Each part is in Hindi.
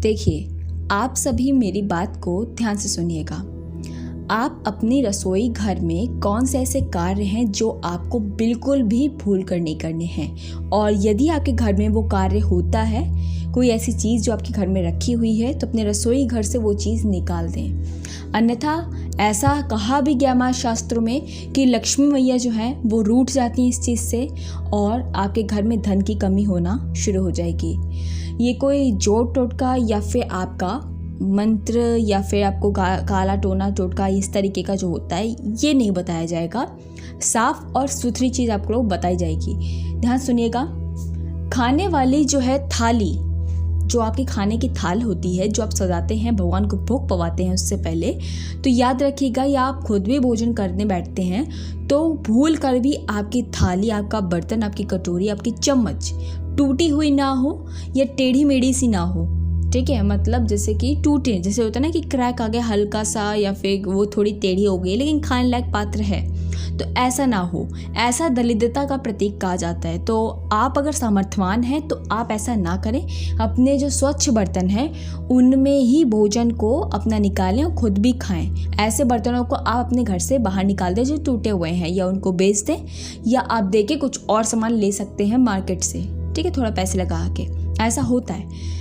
देखिए, आप सभी मेरी बात को ध्यान से सुनिएगा। आप अपनी रसोई घर में कौन से ऐसे कार्य हैं जो आपको बिल्कुल भी भूल कर नहीं करने हैं, और यदि आपके घर में वो कार्य होता है, कोई ऐसी चीज़ जो आपके घर में रखी हुई है, तो अपने रसोई घर से वो चीज़ निकाल दें। अन्यथा ऐसा कहा भी गया हमारे शास्त्रों में कि लक्ष्मी मैया जो हैं वो रूठ जाती हैं इस चीज़ से, और आपके घर में धन की कमी होना शुरू हो जाएगी। ये कोई जोड़ टोटका या फिर आपका मंत्र या फिर आपको काला टोना टोटका इस तरीके का जो होता है ये नहीं बताया जाएगा। साफ और सुथरी चीज़ आपको लोग बताई जाएगी। ध्यान सुनिएगा। खाने वाली जो है थाली, जो आपकी खाने की थाल होती है, जो आप सजाते हैं, भगवान को भोग पवाते हैं उससे पहले, तो याद रखिएगा, या आप खुद भी भोजन करने बैठते हैं तो भूल कर भी आपकी थाली, आपका बर्तन, आपकी कटोरी, आपकी चम्मच टूटी हुई ना हो या टेढ़ी मेढ़ी सी ना हो। ठीक है, मतलब जैसे कि टूटे, जैसे होता है ना कि क्रैक आ गया हल्का सा, या फिर वो थोड़ी टेढ़ी हो गई लेकिन खाने लायक पात्र है, तो ऐसा ना हो। ऐसा दरिद्रता का प्रतीक कहा जाता है। तो आप अगर सामर्थ्यवान हैं तो आप ऐसा ना करें। अपने जो स्वच्छ बर्तन हैं उनमें ही भोजन को अपना निकालें और खुद भी खाएं। ऐसे बर्तनों को आप अपने घर से बाहर निकाल दें जो टूटे हुए हैं, या उनको बेच दें, या आप देके कुछ और सामान ले सकते हैं मार्केट से। ठीक है, थोड़ा पैसे लगा के, ऐसा होता है।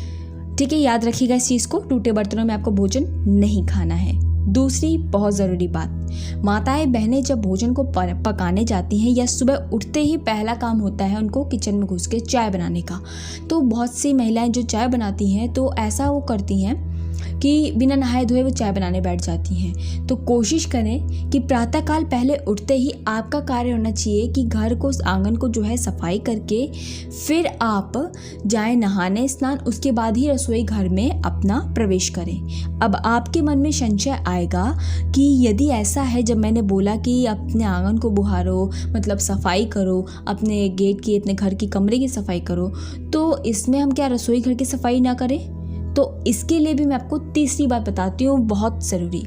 ठीक है, याद रखिएगा इस चीज़ को, टूटे बर्तनों में आपको भोजन नहीं खाना है। दूसरी बहुत ज़रूरी बात, माताएं बहनें जब भोजन को पकाने जाती हैं या सुबह उठते ही पहला काम होता है उनको किचन में घुस के चाय बनाने का। तो बहुत सी महिलाएं जो चाय बनाती हैं तो ऐसा वो करती हैं कि बिना नहाए धोए वो चाय बनाने बैठ जाती हैं। तो कोशिश करें कि प्रातःकाल पहले उठते ही आपका कार्य होना चाहिए कि घर को, आंगन को जो है सफाई करके फिर आप जाएं नहाने, स्नान, उसके बाद ही रसोई घर में अपना प्रवेश करें। अब आपके मन में संशय आएगा कि यदि ऐसा है, जब मैंने बोला कि अपने आंगन को बुहारो, मतलब सफाई करो, अपने गेट की, अपने घर की, कमरे की सफाई करो, तो इसमें हम क्या रसोई घर की सफाई ना करें? तो इसके लिए भी मैं आपको तीसरी बात बताती हूँ, बहुत ज़रूरी।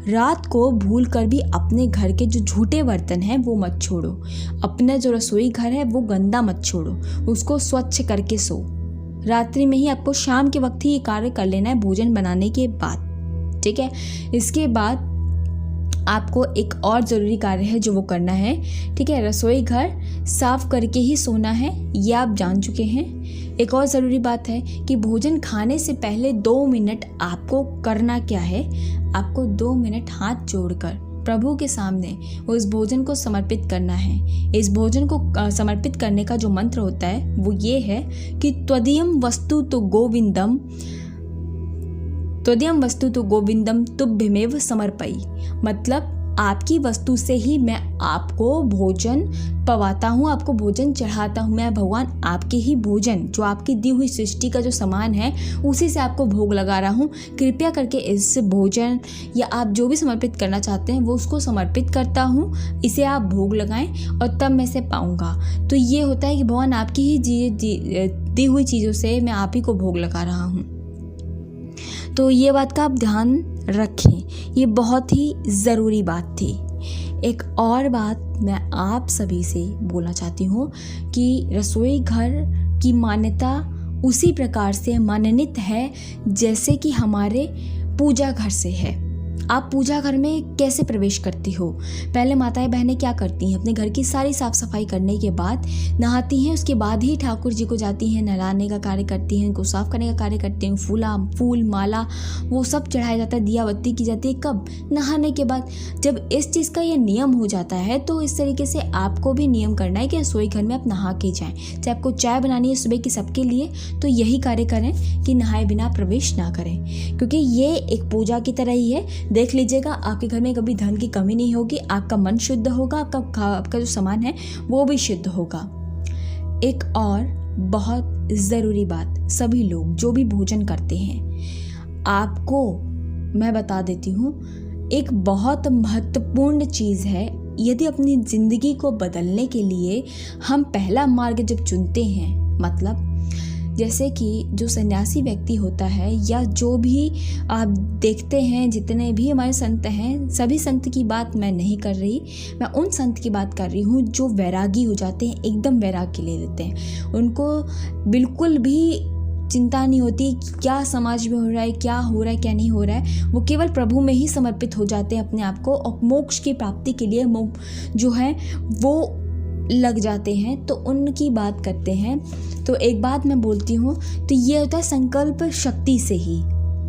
रात को भूल कर भी अपने घर के जो झूठे बर्तन हैं वो मत छोड़ो। अपना जो रसोई घर है वो गंदा मत छोड़ो, उसको स्वच्छ करके सो। रात्रि में ही आपको, शाम के वक्त ही ये कार्य कर लेना है भोजन बनाने के बाद। ठीक है, इसके बाद आपको एक और ज़रूरी कार्य है जो वो करना है। ठीक है, रसोई घर साफ करके ही सोना है, ये आप जान चुके हैं। एक और ज़रूरी बात है कि भोजन खाने से पहले 2 मिनट आपको करना क्या है, आपको 2 मिनट हाथ जोड़कर प्रभु के सामने वो इस भोजन को समर्पित करना है। इस भोजन को समर्पित करने का जो मंत्र होता है वो ये है कि त्वदीयम वस्तु तो गोविंदम, त्वदीयम वस्तु तो गोविंदम तुभ्यमेव समर्पयि। मतलब आपकी वस्तु से ही मैं आपको भोजन पवाता हूँ, आपको भोजन चढ़ाता हूँ। मैं भगवान आपके ही भोजन, जो आपकी दी हुई सृष्टि का जो सामान है, उसी से आपको भोग लगा रहा हूँ। कृपया करके इस भोजन या आप जो भी समर्पित करना चाहते हैं वो उसको समर्पित करता हूँ, इसे आप भोग लगाएं और तब मैं इसे पाऊँगा। तो ये होता है कि भगवान आपकी ही दी हुई चीज़ों से मैं आप ही को भोग लगा रहा हूँ। तो ये बात का आप ध्यान रखें, ये बहुत ही ज़रूरी बात थी। एक और बात मैं आप सभी से बोलना चाहती हूँ कि रसोई घर की मान्यता उसी प्रकार से मान्यनित है जैसे कि हमारे पूजा घर से है। आप पूजा घर में कैसे प्रवेश करती हो? पहले माताएं बहनें क्या करती हैं, अपने घर की सारी साफ सफाई करने के बाद नहाती हैं, उसके बाद ही ठाकुर जी को जाती हैं, नहलाने का कार्य करती हैं, उनको साफ करने का कार्य करती हैं, फूल माला वो सब चढ़ाया जाता है, दिया बत्ती की जाती है। कब? नहाने के बाद। जब इस चीज़ का ये नियम हो जाता है तो इस तरीके से आपको भी नियम करना है कि रसोई घर में आप नहा के जाएँ। चाहे आपको चाय बनानी है सुबह की सबके लिए, तो यही कार्य करें कि नहाए बिना प्रवेश ना करें, क्योंकि ये एक पूजा की तरह ही है। देख लीजिएगा, आपके घर में कभी धन की कमी नहीं होगी, आपका मन शुद्ध होगा, आपका जो सामान है वो भी शुद्ध होगा। एक और बहुत ज़रूरी बात, सभी लोग जो भी भोजन करते हैं, आपको मैं बता देती हूँ, एक बहुत महत्वपूर्ण चीज़ है। यदि अपनी ज़िंदगी को बदलने के लिए हम पहला मार्ग जब चुनते हैं, मतलब जैसे कि जो सन्यासी व्यक्ति होता है या जो भी आप देखते हैं, जितने भी हमारे संत हैं, सभी संत की बात मैं नहीं कर रही, मैं उन संत की बात कर रही हूँ जो वैरागी हो जाते हैं, एकदम वैराग्य ले लेते हैं। उनको बिल्कुल भी चिंता नहीं होती कि क्या समाज में हो रहा है, क्या हो रहा है, क्या नहीं हो रहा है। वो केवल प्रभु में ही समर्पित हो जाते हैं अपने आप को, और मोक्ष की प्राप्ति के लिए जो है वो लग जाते हैं। तो उनकी बात करते हैं। तो एक बात मैं बोलती हूँ, तो ये होता है संकल्प शक्ति से ही,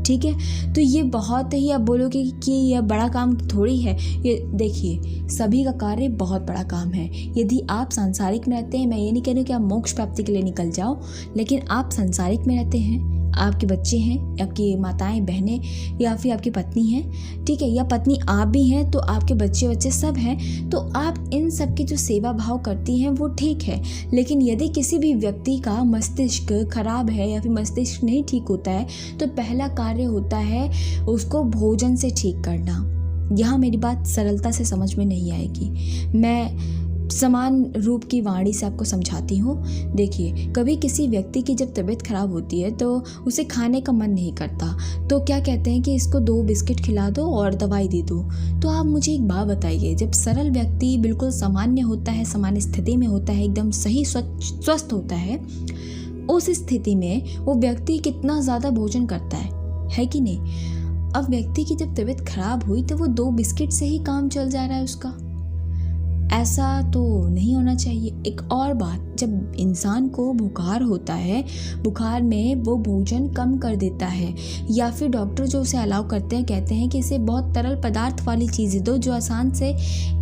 ठीक है। तो ये बहुत ही, आप बोलोगे कि यह बड़ा काम थोड़ी है। ये देखिए, सभी का कार्य बहुत बड़ा काम है। यदि आप सांसारिक में रहते हैं, मैं ये नहीं कह रही कि आप मोक्ष प्राप्ति के लिए निकल जाओ, लेकिन आप सांसारिक में रहते हैं, आपके बच्चे हैं, आपकी माताएं बहनें, या फिर आपकी पत्नी हैं, ठीक है, या पत्नी आप भी हैं, तो आपके बच्चे सब हैं, तो आप इन सब की जो सेवा भाव करती हैं वो ठीक है। लेकिन यदि किसी भी व्यक्ति का मस्तिष्क खराब है या फिर मस्तिष्क नहीं ठीक होता है, तो पहला कार्य होता है उसको भोजन से ठीक करना। यहाँ मेरी बात सरलता से समझ में नहीं आएगी, मैं समान रूप की वाणी से आपको समझाती हूँ। देखिए, कभी किसी व्यक्ति की जब तबीयत खराब होती है तो उसे खाने का मन नहीं करता, तो क्या कहते हैं कि इसको 2 बिस्किट खिला दो और दवाई दे दो। तो आप मुझे एक बात बताइए, जब सरल व्यक्ति बिल्कुल सामान्य होता है, सामान्य स्थिति में होता है, एकदम सही स्वस्थ होता है, उस स्थिति में वो व्यक्ति कितना ज़्यादा भोजन करता है कि नहीं। अब व्यक्ति की जब तबीयत खराब हुई तो वो 2 बिस्किट से ही काम चल जा रहा है उसका। ऐसा तो नहीं होना चाहिए। एक और बात, जब इंसान को बुखार होता है, बुखार में वो भोजन कम कर देता है, या फिर डॉक्टर जो उसे अलाउ करते हैं, कहते हैं कि इसे बहुत तरल पदार्थ वाली चीज़ें दो जो आसान से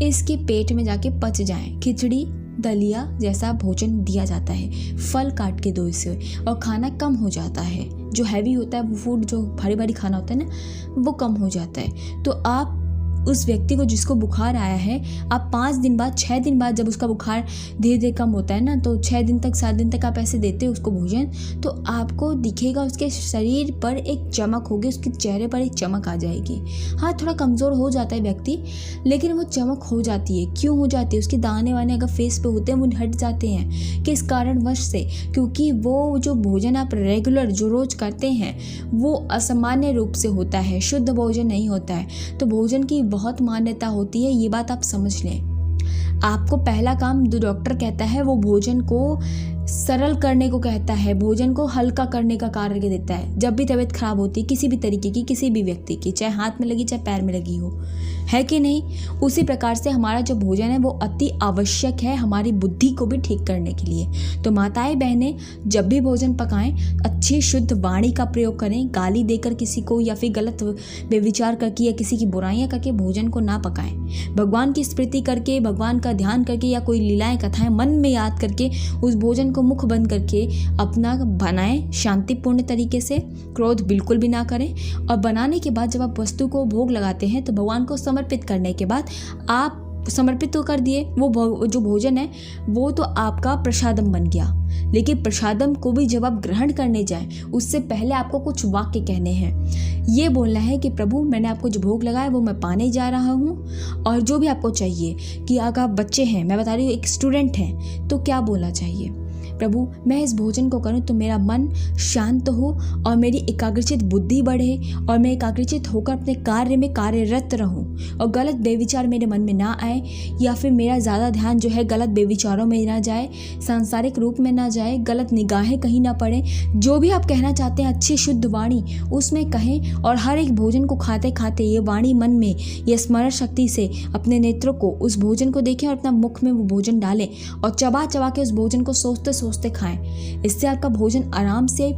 इसके पेट में जाके पच जाएं। खिचड़ी, दलिया जैसा भोजन दिया जाता है, फल काट के दो इसे, और खाना कम हो जाता है। जो हैवी होता है वो फूड, जो भारी भारी खाना होता है ना, वो कम हो जाता है। तो आप उस व्यक्ति को जिसको बुखार आया है, आप 5 दिन बाद, 6 दिन बाद, जब उसका बुखार धीरे धीरे कम होता है ना, तो 6 दिन तक, 7 दिन तक आप ऐसे देते हो उसको भोजन, तो आपको दिखेगा उसके शरीर पर एक चमक होगी, उसके चेहरे पर एक चमक आ जाएगी। हाँ, थोड़ा कमज़ोर हो जाता है व्यक्ति, लेकिन वो चमक हो जाती है। क्यों हो जाती है? उसके दाने वाने अगर फेस पे होते हैं वो हट जाते हैं। किस कारणवश से? क्योंकि वो जो भोजन आप रेगुलर जो रोज़ करते हैं वो असामान्य रूप से होता है, शुद्ध भोजन नहीं होता है। तो भोजन की बहुत मान्यता होती है, ये बात आप समझ लें। आपको पहला काम जो डॉक्टर कहता है वो भोजन को सरल करने को कहता है, भोजन को हल्का करने का कार्य देता है। जब भी तबीयत खराब होती है किसी भी तरीके की, किसी भी व्यक्ति की, चाहे हाथ में लगी चाहे पैर में लगी हो, है कि नहीं, उसी प्रकार से हमारा जो भोजन है वो अति आवश्यक है हमारी बुद्धि को भी ठीक करने के लिए। तो माताएं बहनें जब भी भोजन पकाएं, अच्छी शुद्ध वाणी का प्रयोग करें। गाली देकर किसी को या फिर गलत व्यविचार करके या किसी की बुराइयां करके भोजन को ना पकाएं। भगवान की स्मृति करके, भगवान का ध्यान करके, या कोई लीलाएं कथाएं मन में याद करके उस भोजन को मुख बंद करके अपना बनाएं, शांतिपूर्ण तरीके से। क्रोध बिल्कुल भी ना करें। और बनाने के बाद जब आप वस्तु को भोग लगाते हैं तो भगवान को समर्पित करने के बाद आप समर्पित तो कर दिए, वो जो भोजन है वो तो आपका प्रसादम बन गया। लेकिन प्रसादम को भी जब आप ग्रहण करने जाएं, उससे पहले आपको कुछ वाक्य कहने हैं। ये बोलना है कि प्रभु, मैंने आपको जो भोग लगाया वो मैं पाने जा रहा हूँ, और जो भी आपको चाहिए, कि अगर आप बच्चे हैं, मैं बता रही हूँ एक स्टूडेंट हैं, तो क्या बोलना चाहिए? प्रभु, मैं इस भोजन को करूं तो मेरा मन शांत हो और मेरी एकाग्रचित बुद्धि बढ़े, और मैं एकाग्रचित होकर अपने कार्य में कार्यरत रहूं, और गलत बेविचार मेरे मन में ना आए, या फिर मेरा ज़्यादा ध्यान जो है गलत बेविचारों में ना जाए, सांसारिक रूप में ना जाए, गलत निगाहें कहीं ना पड़े। जो भी आप कहना चाहते हैं अच्छी शुद्ध वाणी उसमें कहें, और हर एक भोजन को खाते खाते ये वाणी मन में, ये स्मरण शक्ति से अपने नेत्रों को उस भोजन को देखें और अपना मुख में वो भोजन डालें, और चबा चबा के उस भोजन को सोचते सोचते खाएं। इससे आपका भोजन आराम से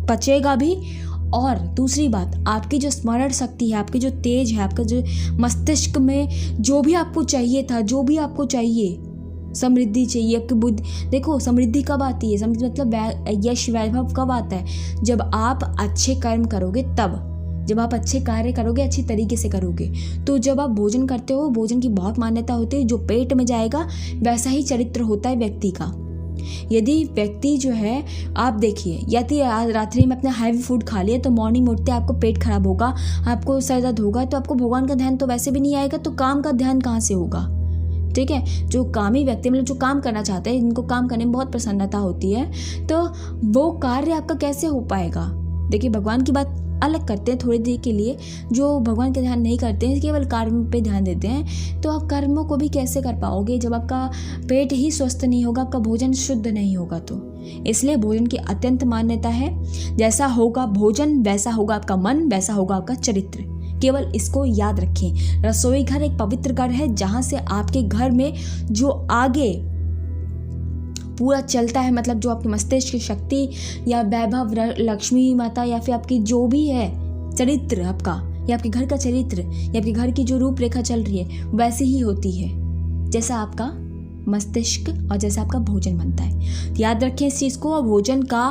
पचेगा भी। और दूसरी बात, आपकी जो स्मरण शक्ति है, आपकी जो तेज है, आपका जो मस्तिष्क में जो भी आपको चाहिए था, जो भी आपको चाहिए, समृद्धि चाहिए आपकी बुद्धि। देखो, समृद्धि कब आती है? समृद्धि मतलब यश वैभव कब आता है? जब आप अच्छे कर्म करोगे तब, जब आप अच्छे कार्य करोगे, अच्छी तरीके से करोगे। तो जब आप भोजन करते हो, भोजन की बहुत मान्यता होती है, जो पेट में जाएगा वैसा ही चरित्र होता है व्यक्ति का। यदि व्यक्ति जो है, आप देखिए, यदि रात्रि में अपना हैवी फूड खा लिया तो मॉर्निंग उठते आपको पेट खराब होगा, आपको सर दर्द होगा, तो आपको भगवान का ध्यान तो वैसे भी नहीं आएगा, तो काम का ध्यान कहाँ से होगा? ठीक है। जो कामी व्यक्ति, मतलब जो काम करना चाहते हैं, जिनको काम करने में बहुत प्रसन्नता होती है, तो वो कार्य आपका कैसे हो पाएगा? देखिए, भगवान की बात अलग करते हैं थोड़ी देर के लिए, जो भगवान का ध्यान नहीं करते हैं, केवल कर्म पे ध्यान देते हैं, तो आप कर्मों को भी कैसे कर पाओगे जब आपका पेट ही स्वस्थ नहीं होगा, आपका भोजन शुद्ध नहीं होगा। तो इसलिए भोजन की अत्यंत मान्यता है। जैसा होगा भोजन वैसा होगा आपका मन, वैसा होगा आपका चरित्र। केवल इसको याद रखें। रसोई घर एक पवित्र घर है जहाँ से आपके घर में जो आगे पूरा चलता है, मतलब जो आपके मस्तिष्क की शक्ति या वैभव, लक्ष्मी माता या फिर आपकी जो भी है चरित्र आपका, या आपके घर का चरित्र या आपके घर की जो रूपरेखा चल रही है वैसी ही होती है जैसा आपका मस्तिष्क और जैसा आपका भोजन बनता है। याद रखें इस चीज़ को और भोजन का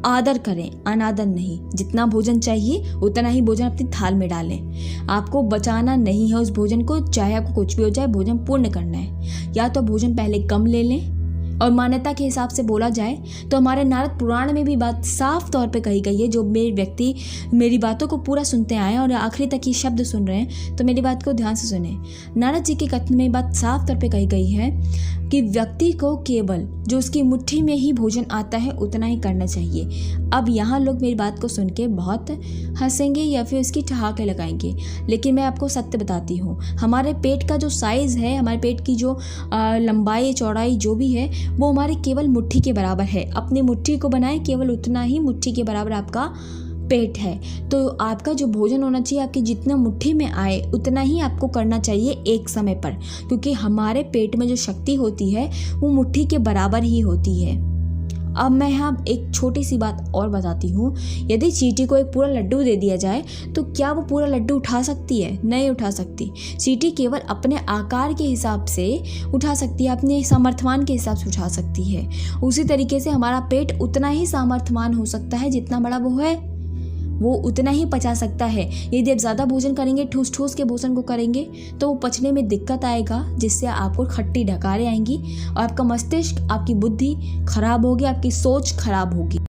आदर करें, अनादर नहीं। जितना भोजन चाहिए उतना ही भोजन अपनी थाल में डालें। आपको बचाना नहीं है उस भोजन को, चाहे आपको कुछ भी हो जाए, भोजन पूर्ण करना है। या तो भोजन पहले कम ले लें, और मान्यता के हिसाब से बोला जाए तो हमारे नारद पुराण में भी बात साफ तौर पे कही गई है। जो मेरे व्यक्ति मेरी बातों को पूरा सुनते आए और आखिरी तक ये शब्द सुन रहे हैं तो मेरी बात को ध्यान से सुने। नारद जी के कथन में बात साफ तौर पे कही गई है कि व्यक्ति को केवल जो उसकी मुट्ठी में ही भोजन आता है उतना ही करना चाहिए। अब यहाँ लोग मेरी बात को सुन के बहुत हंसेंगे या फिर उसकी ठहाके लगाएंगे, लेकिन मैं आपको सत्य बताती हूँ। हमारे पेट का जो साइज़ है, हमारे पेट की जो लंबाई चौड़ाई जो भी है वो हमारी केवल मुट्ठी के बराबर है। अपनी मुट्ठी को बनाएं, केवल उतना ही मुट्ठी के बराबर आपका पेट है। तो आपका जो भोजन होना चाहिए आपकी जितना मुट्ठी में आए उतना ही आपको करना चाहिए एक समय पर, क्योंकि हमारे पेट में जो शक्ति होती है वो मुट्ठी के बराबर ही होती है। अब मैं यहाँ एक छोटी सी बात और बताती हूँ। यदि चींटी को एक पूरा लड्डू दे दिया जाए तो क्या वो पूरा लड्डू उठा सकती है? नहीं उठा सकती। चींटी केवल अपने आकार के हिसाब से उठा सकती है, अपने सामर्थ्यवान के हिसाब से उठा सकती है। उसी तरीके से हमारा पेट उतना ही सामर्थ्यवान हो सकता है, जितना बड़ा वो है वो उतना ही पचा सकता है। यदि आप ज़्यादा भोजन करेंगे, ठूस ठूस के भोजन को करेंगे तो वो पचने में दिक्कत आएगा, जिससे आपको खट्टी डकारें आएंगी और आपका मस्तिष्क, आपकी बुद्धि खराब होगी, आपकी सोच खराब होगी।